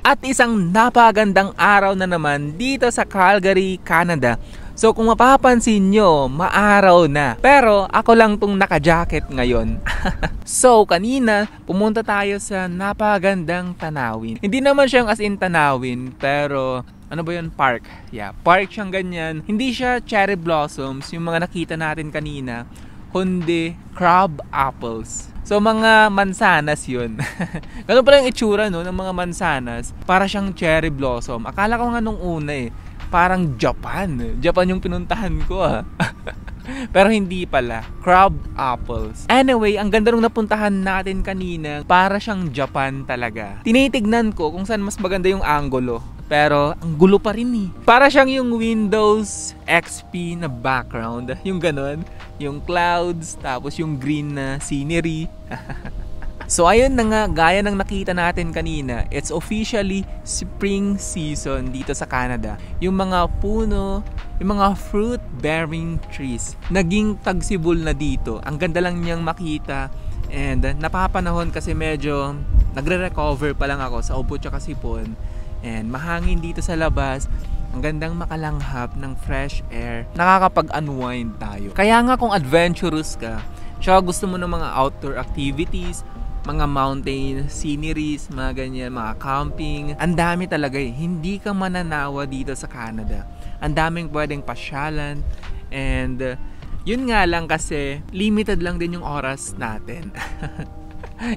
At isang napagandang araw na naman dito sa Calgary, Canada. So kung mapapansin nyo, maaraw na. Pero ako lang tong naka-jacket ngayon. So kanina, pumunta tayo sa napagandang tanawin. Hindi naman siyang as in tanawin, pero ano ba yun? Park. Yeah, park siyang ganyan. Hindi siya cherry blossoms, yung mga nakita natin kanina, kundi crab apples. So mga mansanas yun. Ganun pala yung itsura no, ng mga mansanas. Para siyang cherry blossom. Akala ko nga nung una parang Japan. Japan yung pinuntahan ko Pero hindi pala. Crab apples. Anyway, ang ganda nung napuntahan natin kanina. Para siyang Japan talaga. Tinitignan ko kung saan mas maganda yung angulo. Pero ang gulo pa rin Para siyang yung Windows XP na background. Yung ganon. Yung clouds. Tapos yung green na scenery. So ayun na nga, gaya ng nakita natin kanina, it's officially spring season dito sa Canada. Yung mga puno, yung mga fruit-bearing trees, naging tagsibol na dito. Ang ganda lang niyang makita. And napapanahon kasi medyo nagre-recover pa lang ako sa ubo tsaka sipon. And mahangin dito sa labas. Ang gandang makalanghap ng fresh air. Nakakapag-unwind tayo. Kaya nga kung adventurous ka, tsaka gusto mo ng mga outdoor activities, mga mountain sceneries, mga ganyan, mga camping. Ang dami talaga Hindi ka mananawa dito sa Canada. Ang daming pwedeng pasyalan. And yun nga lang kasi limited lang din yung oras natin.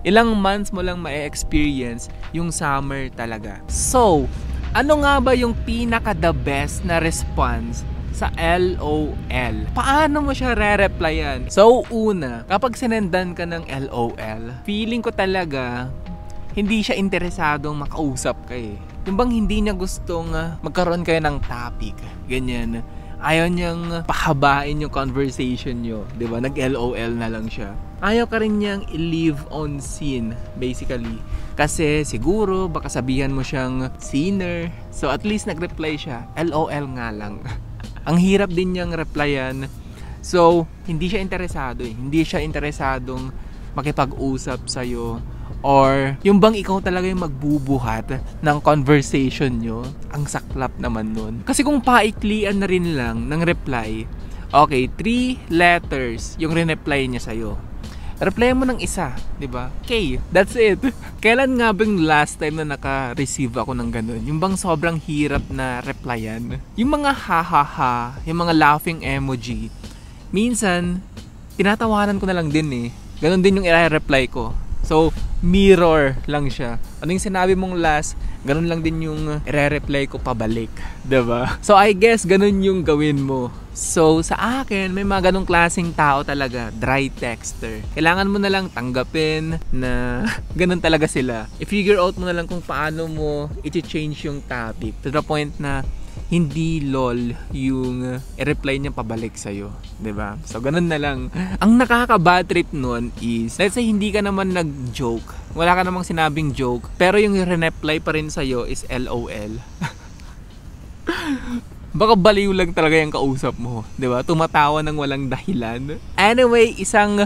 Ilang months mo lang ma-experience yung summer talaga. So, ano nga ba yung pinaka the best na response sa LOL? Paano mo siya re-replyan? So, una, kapag sinendan ka ng LOL, feeling ko talaga hindi siya interesadong makausap ka Yung bang hindi niya gustong magkaroon kayo ng topic. Ganyan. Ayaw niyang pahabain yung conversation nyo. Diba? Nag-LOL na lang siya. Ayaw ka rin niyang i-leave on scene, basically. Kasi siguro, baka sabihan mo siyang sinner. So, at least nag-reply siya. LOL nga lang. Ang hirap din niyang replyan. So, hindi siya interesado Hindi siya interesadong makipag-usap sa'yo. Or, yung bang ikaw talaga yung magbubuhat ng conversation nyo. Ang saklap naman nun. Kasi kung paiklian na rin lang ng reply, okay, 3 letters yung re-reply niya sa'yo. Reply mo ng isa, di ba? Okay, that's it. Kailan nga bang last time na naka-receive ako ng ganun? Yung bang sobrang hirap na replyan? Yung mga ha-ha-ha, yung mga laughing emoji, minsan, tinatawanan ko na lang din Ganun din yung i-reply ko. So, mirror lang siya. Ano yung sinabi mong last, ganun lang din yung i-reply ko pabalik. Diba? So, I guess ganun yung gawin mo. So, sa akin, may mga ganung klaseng tao talaga, dry texter. Kailangan mo na lang tanggapin na ganun talaga sila. I-figure out mo na lang kung paano mo i-change yung topic to the point na hindi lol yung i-reply niya pabalik sa'yo. Diba? So, ganun na lang. Ang nakaka-bad trip nun is, let's say hindi ka naman nag-joke. Wala ka namang sinabing joke. Pero yung re-reply pa rin sa'yo is LOL. Baka baliw lang talaga yung kausap mo, 'di ba? Tumatawa ng walang dahilan. Anyway, isang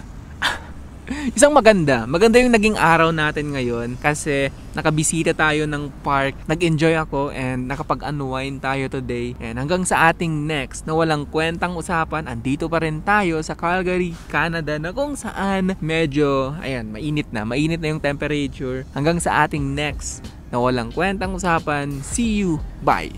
maganda yung naging araw natin ngayon kasi nakabisita tayo ng park. Nag-enjoy ako and nakapag-unwind tayo today. And hanggang sa ating next na walang kwentang usapan, andito pa rin tayo sa Calgary, Canada na kung saan medyo, mainit na yung temperature. Hanggang sa ating next na walang kwentang usapan. See you. Bye.